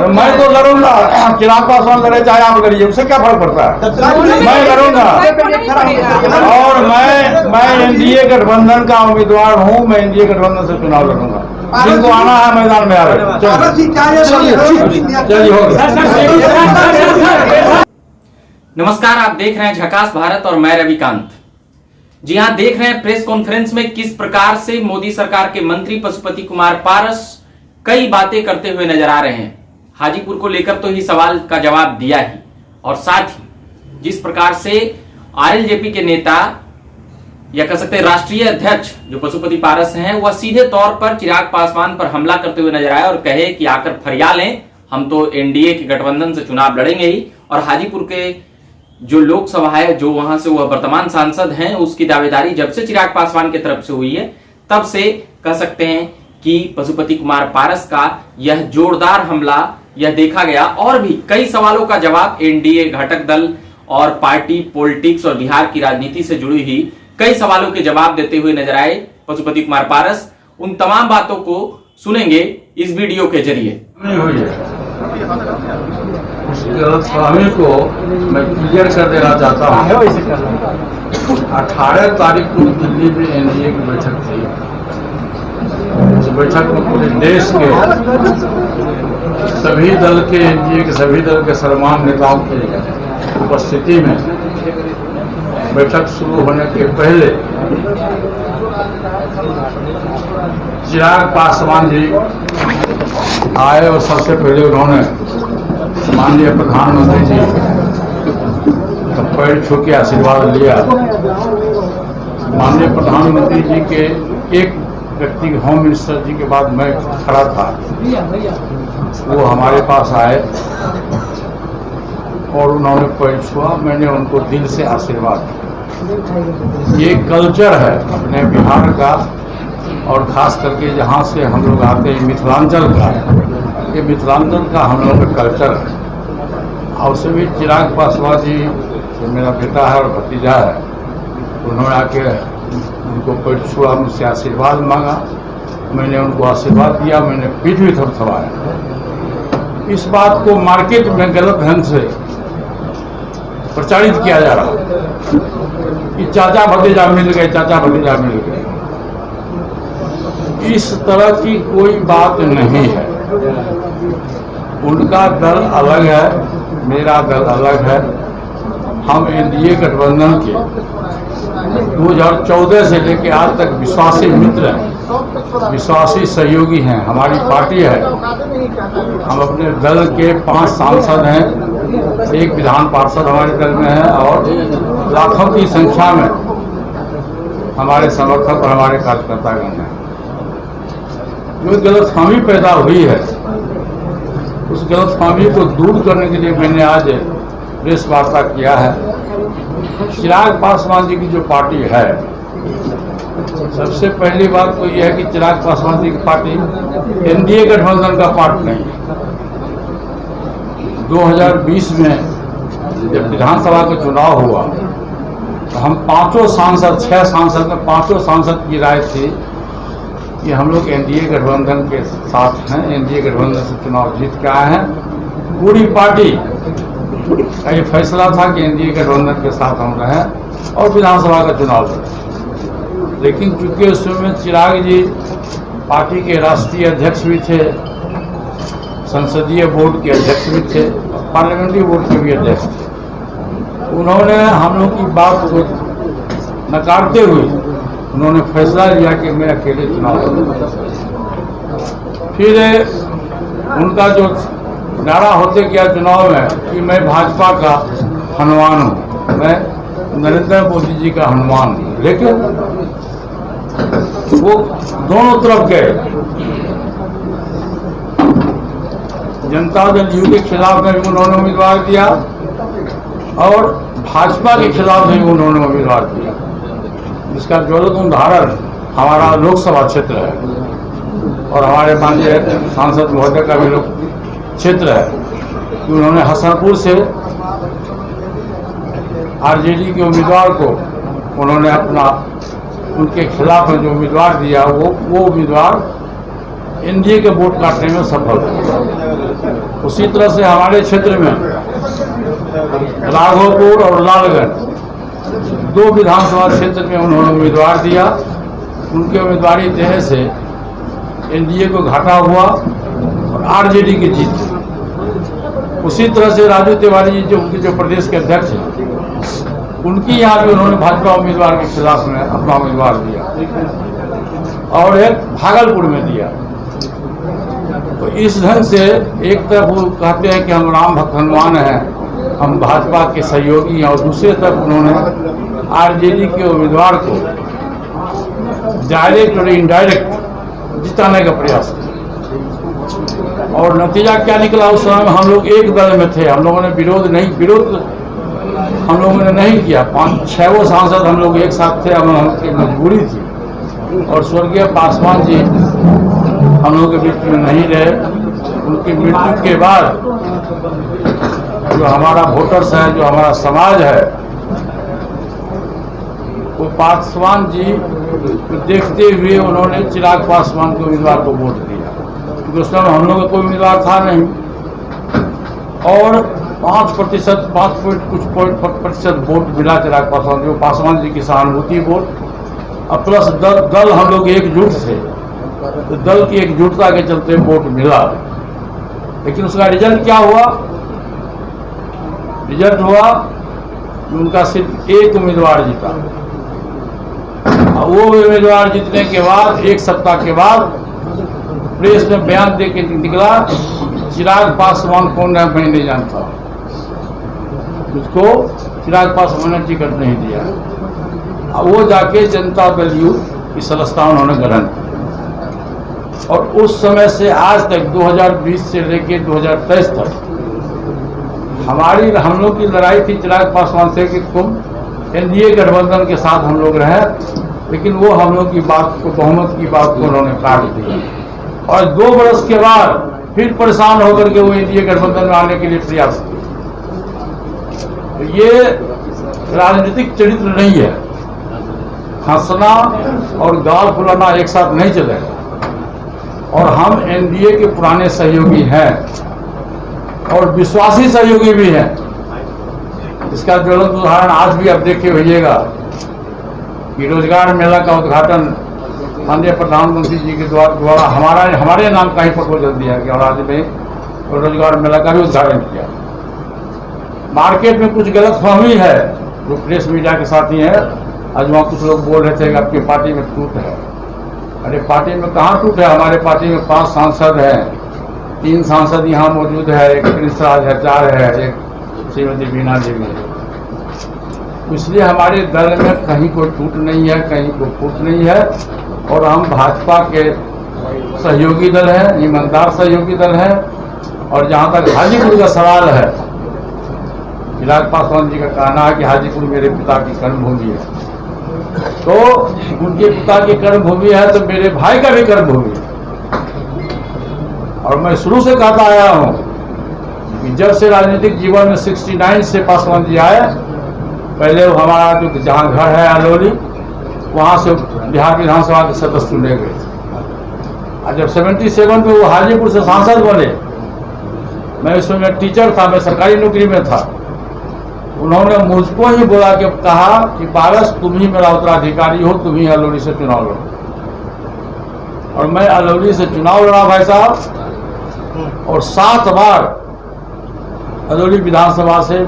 मैं तो लड़ूंगा, चिराग पासवान लड़े चाहे आप लड़िए, उससे क्या फर्क पड़ता है। मैं लड़ूंगा और मैं एनडीए गठबंधन का उम्मीदवार हूं। मैं एनडीए गठबंधन से चुनाव लड़ूंगा। जिनको आना है मैदान में आ रहे। चलिए हो गया। नमस्कार, आप देख रहे हैं झकास भारत और मैं रविकांत। जी हां, देख रहे हैं प्रेस कॉन्फ्रेंस में किस प्रकार से मोदी सरकार के मंत्री पशुपति कुमार पारस कई बातें करते हुए नजर आ रहे हैं। हाजीपुर को लेकर तो ही सवाल का जवाब दिया ही, और साथ ही जिस प्रकार से आरएलजेपी के नेता या कह सकते हैं राष्ट्रीय अध्यक्ष जो पशुपति पारस हैं, वह सीधे तौर पर चिराग पासवान पर हमला करते हुए नजर आए और कहे कि आकर फरिया लें, हम तो एनडीए के गठबंधन से चुनाव लड़ेंगे ही। और हाजीपुर के जो लोकसभा है, जो वहां से वह वर्तमान सांसद हैं, उसकी दावेदारी जब से चिराग पासवान की तरफ से हुई है, तब से कह सकते हैं कि पशुपति कुमार पारस का यह जोरदार हमला यह देखा गया। और भी कई सवालों का जवाब एनडीए घटक दल और पार्टी पॉलिटिक्स और बिहार की राजनीति से जुड़ी हुई कई सवालों के जवाब देते हुए नजर आए पशुपति कुमार पारस। उन तमाम बातों को सुनेंगे इस वीडियो के जरिए। उस गलतफहमी को मैं क्लियर कर देना चाहता हूँ। 18 तारीख को दिल्ली में एनडीए की बैठक थी। उस बैठक में पूरे देश के सभी दल के, एनडीए के सभी दल के सर्वमान्य नेताओं की उपस्थिति में बैठक शुरू होने के पहले चिराग पासवान जी आए और सबसे पहले उन्होंने माननीय प्रधानमंत्री जी का पैर छू के आशीर्वाद लिया। माननीय प्रधानमंत्री जी के एक व्यक्ति होम मिनिस्टर जी के बाद मैं खड़ा था, वो हमारे पास आए और उन्होंने पैर छुआ। मैंने उनको दिल से आशीर्वाद दिया। ये कल्चर है अपने बिहार का, और खास करके जहाँ से हम लोग आते हैं मिथिलांचल का, ये मिथिलांचल का हम लोग का कल्चर है। और उससे भी चिराग पासवान जी जो मेरा बेटा है और भतीजा है, उन्होंने आके उनको पैर छुआ, मुझसे आशीर्वाद मांगा। मैंने उनको आशीर्वाद दिया, मैंने पीठ भी थपथपाया। इस बात को मार्केट में गलत ढंग से प्रचारित किया जा रहा कि चाचा भतीजा मिल गए, चाचा भतीजा मिल गए। इस तरह की कोई बात नहीं है। उनका दल अलग है, मेरा दल अलग है। हम एनडीए गठबंधन के 2014 से लेकर आज तक विश्वासी मित्र हैं, विश्वासी सहयोगी हैं। हमारी पार्टी है, हम अपने दल के 5 सांसद हैं, 1 विधान पार्षद हमारे दल में है, और लाखों की संख्या में हमारे समर्थक और हमारे कार्यकर्तागण हैं। जो गलतफहमी पैदा हुई है, उस गलतफहमी को दूर करने के लिए मैंने आज प्रेस वार्ता किया है। चिराग पासवान जी की जो पार्टी है, सबसे पहली बात तो यह है कि चिराग पासवान जी की पार्टी एनडीए गठबंधन का पार्ट नहीं है। 2020 में जब विधानसभा का चुनाव हुआ तो हम 5 सांसद, 6 सांसद में 5 सांसद की राय थी कि हम लोग एनडीए गठबंधन के साथ हैं, एनडीए गठबंधन से चुनाव जीत के आए हैं। पूरी पार्टी का ये फैसला था कि एनडीए गठबंधन के साथ हम रहें और विधानसभा का चुनाव लड़ें। लेकिन चूंकि उस समय चिराग जी पार्टी के राष्ट्रीय अध्यक्ष भी थे, संसदीय बोर्ड के अध्यक्ष भी थे, पार्लियामेंट्री बोर्ड के भी अध्यक्ष थे, उन्होंने हम लोग की बात को नकारते हुए उन्होंने फैसला लिया कि मैं अकेले चुनाव लड़ूंगा। फिर उनका जो नारा होते गया चुनाव में कि मैं भाजपा का हनुमान हूँ, मैं नरेंद्र मोदी जी का हनुमान हूँ। लेकिन वो दोनों तरफ गए। जनता दल यू के खिलाफ में भी उन्होंने उम्मीदवार दिया और भाजपा के खिलाफ में भी उन्होंने उम्मीदवार दिया, जिसका ज्वलंत उदाहरण हमारा लोकसभा क्षेत्र है और हमारे माननीय सांसद महोदय का भी क्षेत्र है। उन्होंने हसनपुर से आरजेडी के उम्मीदवार को उन्होंने अपना उनके खिलाफ जो उम्मीदवार दिया, वो उम्मीदवार एनडीए के वोट काटने में सफल हुआ। उसी तरह से हमारे क्षेत्र में राघोपुर और लालगंज 2 विधानसभा क्षेत्र में उन्होंने उम्मीदवार दिया। उनके उम्मीदवारी देने से एनडीए को घाटा हुआ और आरजेडी की जीत। उसी तरह से राजू तिवारी जी जो उनके प्रदेश के अध्यक्ष हैं, उनकी यहाँ भी उन्होंने भाजपा उम्मीदवार के खिलाफ में अपना उम्मीदवार दिया और एक भागलपुर में दिया। तो इस ढंग से एक तरफ वो कहते हैं कि हम राम भक्त हनुमान हैं, हम भाजपा के सहयोगी हैं, और दूसरी तरफ उन्होंने आरजेडी के उम्मीदवार को डायरेक्ट और इनडायरेक्ट जिताने का प्रयास किया। और नतीजा क्या निकला? उस समय में हम लोग एक दल में थे, हम लोगों ने विरोध हम लोगों ने नहीं किया। 5-6 सांसद हम लोग एक साथ थे, हमकी मजबूरी थी। और स्वर्गीय पासवान जी हम लोगों के बीच में नहीं रहे। उनकी मृत्यु के बाद जो हमारा वोटर्स है, जो हमारा समाज है, वो पासवान जी को देखते हुए उन्होंने चिराग पासवान के उम्मीदवार को वोट दिया, क्योंकि उस समय हम लोग का कोई उम्मीदवार था नहीं। और 5% वोट मिला चिराग पासवान जी, पासवान जी की सहानुभूति वोट, और प्लस दल हम लोग एकजुट थे, तो दल की एकजुटता के चलते वोट मिला। लेकिन उसका रिजल्ट क्या हुआ? रिजल्ट हुआ उनका सिर्फ एक उम्मीदवार जीता। वो उम्मीदवार जीतने के बाद 1 सप्ताह के बाद प्रेस में बयान दे के निकला, चिराग पासवान कौन है मैं नहीं जानता, उसको चिराग पासवान ने टिकट नहीं दिया। वो जाके जनता दल यू की सदस्यता उन्होंने ग्रहण की। और उस समय से आज तक 2020 से लेकर 2023 तक हम लोग की लड़ाई थी चिराग पासवान से कि तुम एनडीए गठबंधन के साथ हम लोग रहे, लेकिन वो हम लोग की बात को, बहुमत की बात को उन्होंने काट दी। और 2 वर्ष के बाद फिर परेशान होकर के वो एनडीए गठबंधन में आने के लिए प्रयास किए। तो ये राजनीतिक चरित्र नहीं है। हंसना और गाल फुलाना एक साथ नहीं चलेगा। और हम एनडीए के पुराने सहयोगी हैं और विश्वासी सहयोगी भी हैं। इसका ज्वलंत उदाहरण आज भी आप देखे होइएगा कि रोजगार मेला का उद्घाटन माननीय प्रधानमंत्री जी के द्वारा हमारे नाम का ही प्रपोजल दिया गया और आज में रोजगार मेला का भी उद्घाटन किया। मार्केट में कुछ गलतफहमी है, जो प्रेस मीडिया के साथी हैं। आज वहाँ कुछ लोग बोल रहे थे कि आपकी पार्टी में टूट है। अरे पार्टी में कहाँ टूट है? हमारे पार्टी में 5 सांसद हैं, 3 सांसद यहाँ मौजूद है, एक प्रिंस राज है, 4 है, एक श्रीमती बीना देवी है। इसलिए हमारे दल में कहीं कोई टूट नहीं है, कहीं कोई फूट नहीं है। और हम भाजपा के सहयोगी दल हैं, ईमानदार सहयोगी दल हैं। और जहाँ तक हाजीपुर का सवाल है, चिराग पासवान जी का कहना है कि हाजीपुर मेरे पिता की कर्मभूमि है। तो उनके पिता की कर्मभूमि है तो मेरे भाई का भी कर्मभूमि है। और मैं शुरू से कहता आया हूँ कि जब से राजनीतिक जीवन में 69 से पासवान जी आए, पहले वो हमारा जो जहाँ घर है अलोली, वहाँ से बिहार विधानसभा के सदस्य चुने गए थे। और जब 77 में वो हाजीपुर से सांसद बने, मैं उस समय टीचर था, मैं सरकारी नौकरी में था। उन्होंने मुझको ही बोला कि कहा कि पारस तुम ही मेरा उत्तराधिकारी हो, तुम ही अलोली से चुनाव लड़ो। और मैं अलोली से चुनाव लड़ा भाई साहब, और 7 बार अलोली विधानसभा से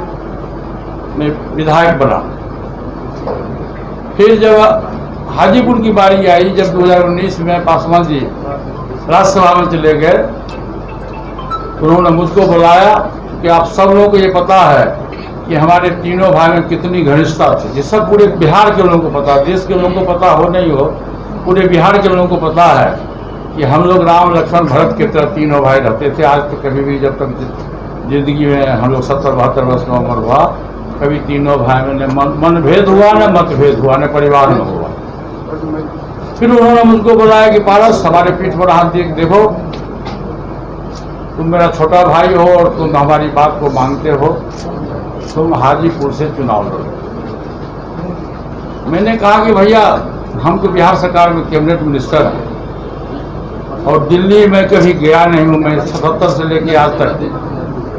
मैं विधायक बना। फिर जब हाजीपुर की बारी आई, जब 2019 में पासवान जी राज्यसभा में चले गए, उन्होंने मुझको बुलाया कि आप सब लोगों को ये पता है कि हमारे तीनों भाई में कितनी घनिष्ठता थी। ये सब पूरे बिहार के लोगों को पता, देश के लोगों को पता हो नहीं हो, पूरे बिहार के लोगों को पता है कि हम लोग राम लक्ष्मण भरत की तरह तीनों भाई रहते थे। आज तक कभी भी, जब तक जिंदगी में हम लोग 70-72 वर्ष का उम्र हुआ, कभी तीनों भाई में न मनभेद हुआ, न मतभेद हुआ, न परिवार में हुआ। फिर उन्होंने मुझको बुलाया कि पारस हमारे पीठ पर हाथ देखो, तुम मेरा छोटा भाई हो और तुम हमारी बात को मानते हो, तुम हाजीपुर से चुनाव लड़ो। मैंने कहा कि भैया हम तो बिहार सरकार में कैबिनेट मिनिस्टर हैं, और दिल्ली में कभी गया नहीं हूँ। मैं 77 से लेकर आज तक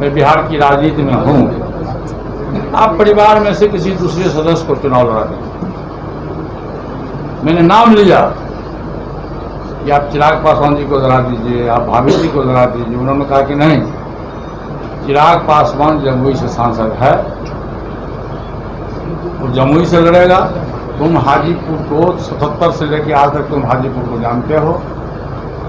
मैं बिहार की राजनीति में हूँ। आप परिवार में से किसी दूसरे सदस्य को चुनाव लड़ा दें। मैंने नाम लिया कि आप चिराग पासवान जी को लड़ा दीजिए, आप भाभी जी को लड़ा दीजिए। उन्होंने कहा कि नहीं, चिराग पासवान जमुई से सांसद है, वो जमुई से लड़ेगा। तुम हाजीपुर को 77 से लेकर आज तक तुम हाजीपुर को जानते हो।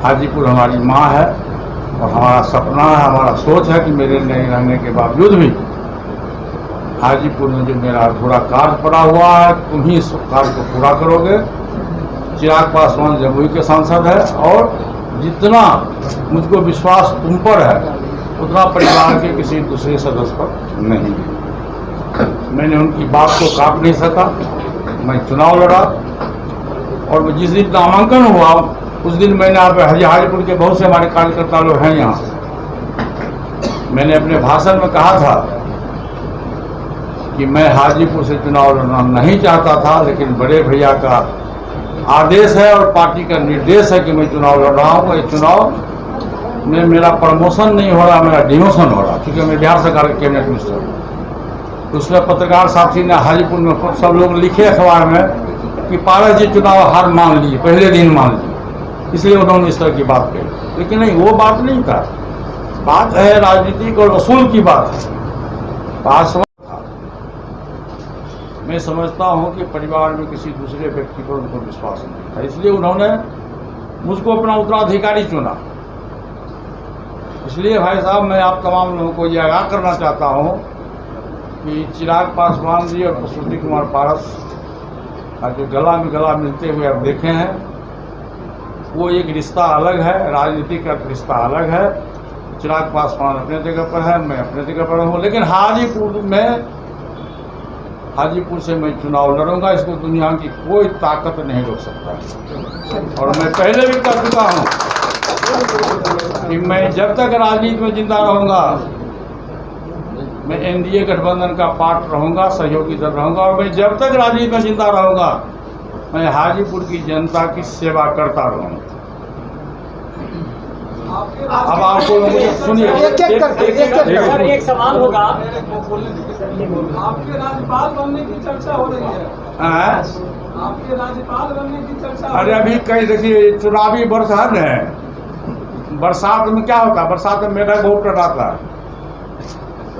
हाजीपुर हमारी माँ है और हमारा सपना है, हमारा सोच है कि मेरे नहीं रहने के बावजूद भी हाजीपुर में जो मेरा थोड़ा कार्य पड़ा हुआ है, तुम ही इस कार्य को पूरा करोगे। चिराग पासवान जमुई के सांसद है और जितना मुझको विश्वास तुम पर है उतना परिवार के किसी दूसरे सदस्य पर नहीं है। मैंने उनकी बात को काट नहीं सका। मैं चुनाव लड़ा और जिस दिन नामांकन हुआ उस दिन मैंने आप हाजीपुर के बहुत से हमारे कार्यकर्ता लोग हैं यहाँ, मैंने अपने भाषण में कहा था कि मैं हाजीपुर से चुनाव लड़ना नहीं चाहता था, लेकिन बड़े भैया का आदेश है और पार्टी का निर्देश है कि मैं चुनाव लड़ रहा हूँ। ये चुनाव में मेरा प्रमोशन नहीं हो रहा, मेरा डिमोशन हो रहा, क्योंकि मैं बिहार सरकार के कैबिनेट मिनिस्टर हूँ। उसमें पत्रकार साथी ने हाजीपुर में सब लोग लिखे अखबार में कि पारस जी चुनाव हार मान लिए, पहले दिन मान लिए, इसलिए उन्होंने इस तरह की बात कही। लेकिन नहीं, वो बात नहीं था। बात है राजनीतिक और असूल की बात है। पासवान मैं समझता हूं कि परिवार में किसी दूसरे व्यक्ति पर उनको विश्वास नहीं था, इसलिए उन्होंने मुझको अपना उत्तराधिकारी चुना। इसलिए भाई साहब, मैं आप तमाम लोगों को यह आगाह करना चाहता हूं कि चिराग पासवान जी और पशुपति कुमार पारस का जो गला में गला मिलते हुए आप देखे हैं, वो एक रिश्ता अलग है, राजनीति का रिश्ता अलग है। चिराग पासवान अपने जगह पर है, मैं अपने जगह पर हूँ, लेकिन हाजीपुर से मैं चुनाव लड़ूंगा। इसको दुनिया की कोई ताकत नहीं रोक सकता है। और मैं पहले भी कह चुका हूँ कि मैं जब तक राजनीति में जिंदा रहूंगा, मैं एनडीए गठबंधन का पार्ट रहूंगा, सहयोगी दल रहूंगा। और मैं जब तक राजनीति में जिंदा रहूंगा, मैं हाजीपुर की जनता की सेवा करता रहूंगा। अब आपको सुनिए, एक सवाल होगा। आपके राज्यपाल बनने की चर्चा हो रही है। आपके राज्यपाल बनने की चर्चा। अरे अभी कहीं देखिए, चुनावी वर्ष है, बरसात में क्या होता है, बरसात में मेरा बहुत डराता है।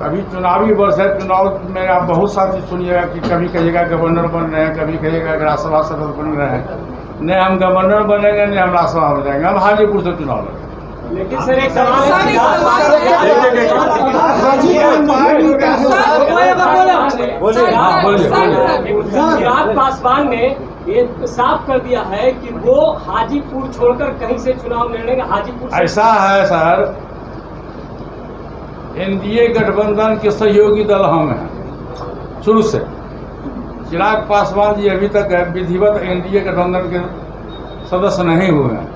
अभी चुनावी वर्ष है, चुनाव में आप बहुत सारी सुनिएगा कि कभी कहिएगा गवर्नर बन रहे हैं, कभी कहिएगा राज्यसभा सदस्य बन रहे हैं। नहीं हम गवर्नर बनेंगे, नहीं हम राज्यसभा में जाएंगे, हम हाजीपुर से चुनाव लड़ेंगे। लेकिन सर एक सवाल चिराग पासवान ने ये साफ कर दिया है कि वो हाजीपुर छोड़कर कहीं से चुनाव लड़ेंगे। हाजीपुर ऐसा है सर, एनडीए गठबंधन के सहयोगी दल हम हैं शुरू से। चिराग पासवान जी अभी तक विधिवत एनडीए गठबंधन के सदस्य नहीं हुए हैं।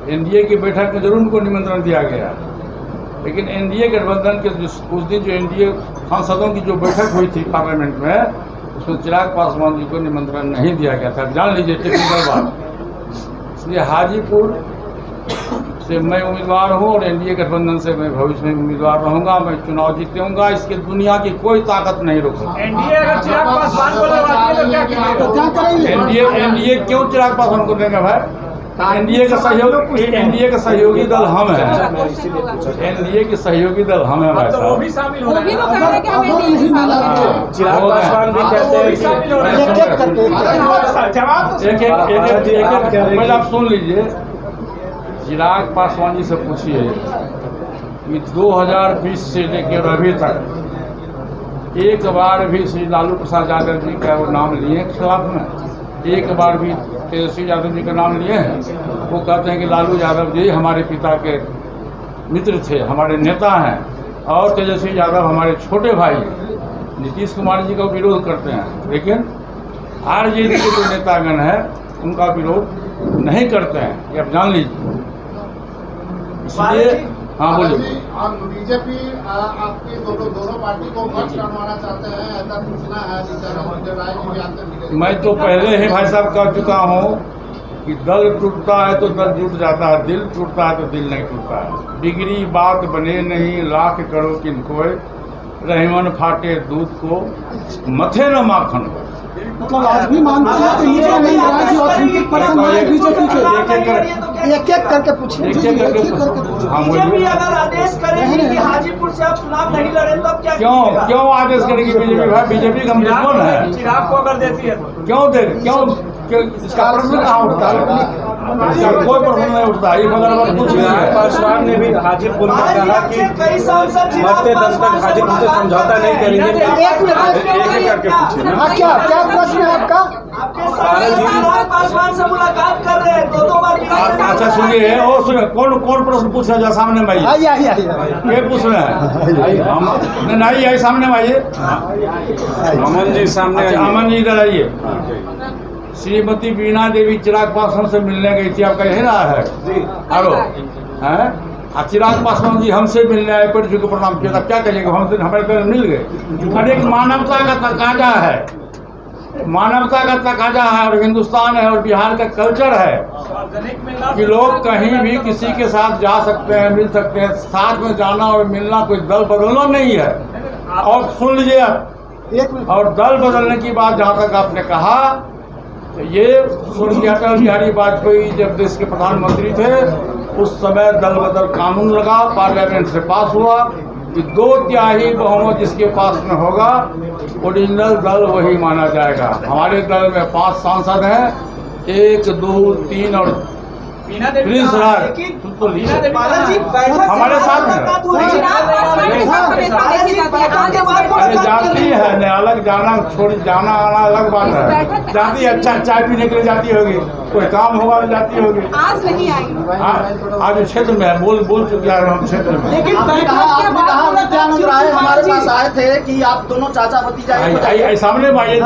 एनडीए की बैठक में जरूर उनको निमंत्रण दिया गया, लेकिन एनडीए गठबंधन के उस दिन जो एनडीए सांसदों की जो बैठक हुई थी पार्लियामेंट में, उसमें चिराग पासवान जी को निमंत्रण नहीं दिया गया था। जान लीजिए, टेक्निकल बात। इसलिए हाजीपुर से मैं उम्मीदवार हूं और एनडीए गठबंधन से मैं भविष्य में उम्मीदवार रहूंगा। मैं चुनाव जीतूंगा, इसके दुनिया की कोई ताकत नहीं रोक सकती। एनडीए अगर चिराग पासवान को लगाती है तो क्या करेंगे? एनडीए क्यों चिराग पासवान को देंगे भाई? एनडीए का सहयोगी दल हम हैं। एनडीए के सहयोगी दल हम हैं भाई साहब। वो भी शामिल हो रहे हैं। चिराग पासवान भी कहते हैं कि आप सुन लीजिए, चिराग पासवान जी से पूछिए कि 2020 से लेकर अभी तक एक बार भी श्री लालू प्रसाद यादव जी का वो नाम लिए खिलाफ में, एक बार भी तेजस्वी यादव जी का नाम लिए हैं। वो कहते हैं कि लालू यादव जी हमारे पिता के मित्र थे, हमारे नेता हैं, और तेजस्वी यादव हमारे छोटे भाई नीतीश कुमार जी का विरोध करते हैं, लेकिन आरजेडी के जो नेतागण हैं उनका विरोध नहीं करते हैं। ये आप जान लीजिए। इसलिए हाँ बोलिए। बीजेपी आपकी दोनों पार्टी को मर्ज करवाना चाहते हैं, ऐसा पूछना है। मैं तो पहले ही भाई साहब कह चुका हूँ कि दल टूटता है तो दल जुट जाता है, दिल टूटता है तो दिल नहीं टूटता है। बिगड़ी बात बने नहीं लाख करो किन कोय, रहमन फाटे दूध को मथे न माखन को। मतलब आज भी मानते हैं कि नीतीश नंदराय जी ऑथेंटिक पर्सन है बीजेपी के? एक एक करके पूछिए। हाँ, बीजेपी अगर आदेश करेगी कि हाजीपुर से आप चुनाव नहीं लड़े तब क्या क्यों आदेश करेगी बीजेपी? भाई बीजेपी का दुश्मन है। चिराग को अगर देती है तो क्यों इसका प्रश्न कहाँ उठता है? कोई प्रश्न नहीं उठता। ये अगर कुछ पासवान ने भी हाजीपुर में कहा कि कई सांसद मरते दम तक हाजीपुर से समझौता नहीं करेंगे। एक करके पूछिए। क्या प्रश्न है आपका? आपके चिराग पासवान से मुलाकात कर रहे हैं, दो बार। अच्छा सुनिए, और सुनिए, कौन प्रश्न पूछ रहा है? सामने में आइए। ये पूछ रहे हैं? नहीं आइए, सामने में आइए। अमन जी सामने। अमन जी इधर आइए। श्रीमती बीना देवी चिराग पासवान से मिलने गई थी, आपका यही रहा है? हेलो हैं? चिराग पासवान जी हमसे मिलने आए, पेट झुके प्रणाम किया था। क्या कहिएगा? हम हमारे पेड़ मिल गए। और एक मानवता का तकाजा है, मानवता का तकाजा है, और हिंदुस्तान है और बिहार का कल्चर है कि लोग कहीं भी किसी के साथ जा सकते हैं, मिल सकते हैं। साथ में जाना और मिलना कोई दल बदलना नहीं है। और सुन लीजिए आप, और दल बदलने की बात जहाँ तक आपने कहा, तो ये स्वर्गीय अटल बिहारी वाजपेयी जब देश के प्रधानमंत्री थे, उस समय दल बदल कानून लगा, पार्लियामेंट से पास हुआ कि 2/3 बहुमत जिसके पास में होगा, ओरिजिनल दल वही माना जाएगा। हमारे दल में 5 सांसद हैं, 1, 2, 3 और प्रिंस राज हमारे साथ हैं। अरे जाती है न, अलग जाना छोड़ जाना आना अलग बात है। जाती अच्छा चाय पीने के लिए जाती होगी, कोई काम होगा तो जाती होगी। आज नहीं आई। आज क्षेत्र में है, बोल चुके हैं हम क्षेत्र में। लेकिन आपने कहा नित्यानंद राय हमारे पास आए थे कि आप दोनों चाचा भतीजा। सामने में आइए।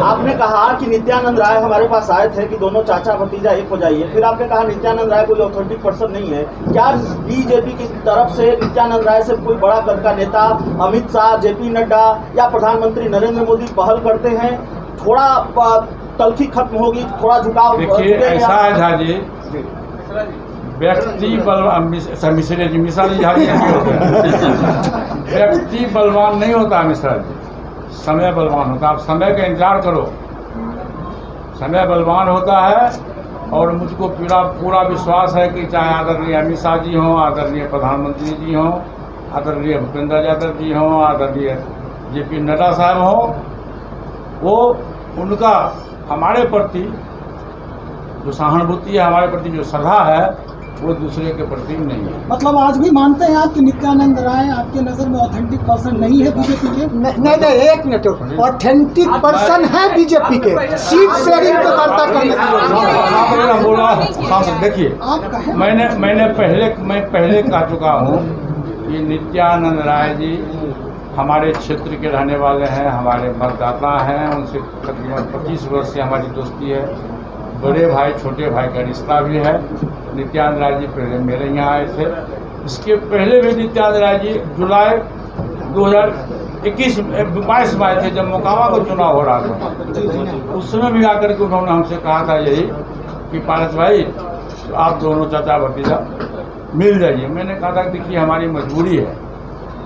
आपने कहा कि नित्यानंद राय हमारे पास आए थे कि दोनों चाचा भतीजा एक हो जाइए। फिर आपने कहा नित्यानंद राय कोई ऑथेंटिक पर्सन नहीं है। क्या बीजेपी की तरफ से नित्यानंद राय से कोई बड़ा कद का नेता अमित शाह, जेपी नड्डा या प्रधानमंत्री नरेंद्र मोदी पहल करते हैं? थोड़ा तलखी खत्म होगी, थोड़ा झुकाव। देखिए ऐसा है झा जी, व्यक्ति बलवान मिश्रा जी नहीं होते। व्यक्ति बलवान नहीं होता मिश्रा जी, समय बलवान होता। आप समय का इंतजार करो, समय बलवान होता है। और मुझको पूरा विश्वास है कि चाहे आदरणीय अमित शाह जी हों, आदरणीय प्रधानमंत्री जी हों, आदरणीय भूपेंद्र यादव जी हों, आदरणीय जेपी नड्डा साहब हों, वो उनका हमारे प्रति जो सहानुभूति है, हमारे प्रति जो श्रद्धा है, वो दूसरे के प्रति नहीं है। मतलब आज भी मानते हैं आप कि नित्यानंद राय आपके नजर में ऑथेंटिक पर्सन नहीं है बीजेपी के? नहीं, एक मिनट, ऑथेंटिक पर्सन है बीजेपी के। सीट शेयरिंग पे वार्ता करने बोला। देखिए मैं पहले कह चुका हूँ कि नित्यानंद राय जी हमारे क्षेत्र के रहने वाले हैं, हमारे मतदाता हैं। उनसे तकरीबन 25 वर्ष से हमारी दोस्ती है। बड़े भाई छोटे भाई का रिश्ता भी है। नित्यानंद राय जी पहले मेरे यहाँ आए थे। इसके पहले भी नित्यानंद राय जी जुलाई 2021-22 में आए थे, जब मोकामा का चुनाव हो रहा था। उस समय भी आकर के उन्होंने हमसे कहा था यही कि पारस भाई आप दोनों चाचा भतीजा मिल जाइए। मैंने कहा था देखिए हमारी मजबूरी है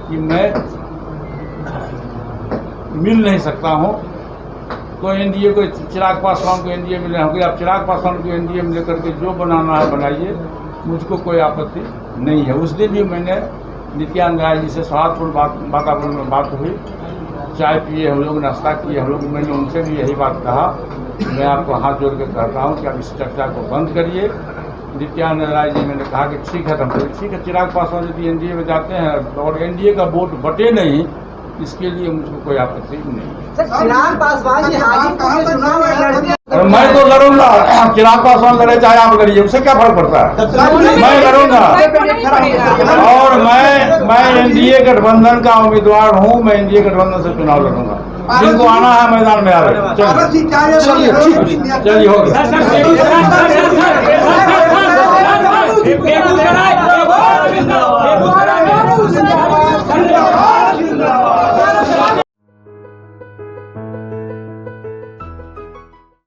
कि मैं मिल नहीं सकता हूँ, तो एनडीए को चिराग पासवान को एनडीए में ले होगी। आप चिराग पासवान को एनडीए में लेकर के जो बनाना है बनाइए, मुझको कोई आपत्ति नहीं है। उस दिन भी मैंने नित्यानंद राय जी से सौहार्दपूर्ण वातावरण में बात हुई, चाय पिए हम लोग, नाश्ता किए हम लोग। मैंने उनसे भी यही बात कहा, मैं आपको हाथ जोड़ के कहता हूँ कि आप इस चर्चा को बंद करिए। नित्यानंद राय जी मैंने कहा कि ठीक है, ठीक है, चिराग पासवान यदि एनडीए में जाते हैं और एनडीए का वोट बटे नहीं, इसके लिए मुझको कोई आपत्ति नहीं है। चिराग पासवान जी मैं तो लड़ूंगा, चिराग पासवान लड़े चाहे आप लड़िए, उससे क्या फर्क पड़ता है। मैं लड़ूंगा और मैं एनडीए गठबंधन का उम्मीदवार हूं। मैं एनडीए गठबंधन से चुनाव लड़ूंगा। जिनको आना है मैदान में आ रहे। चलिए हो गया।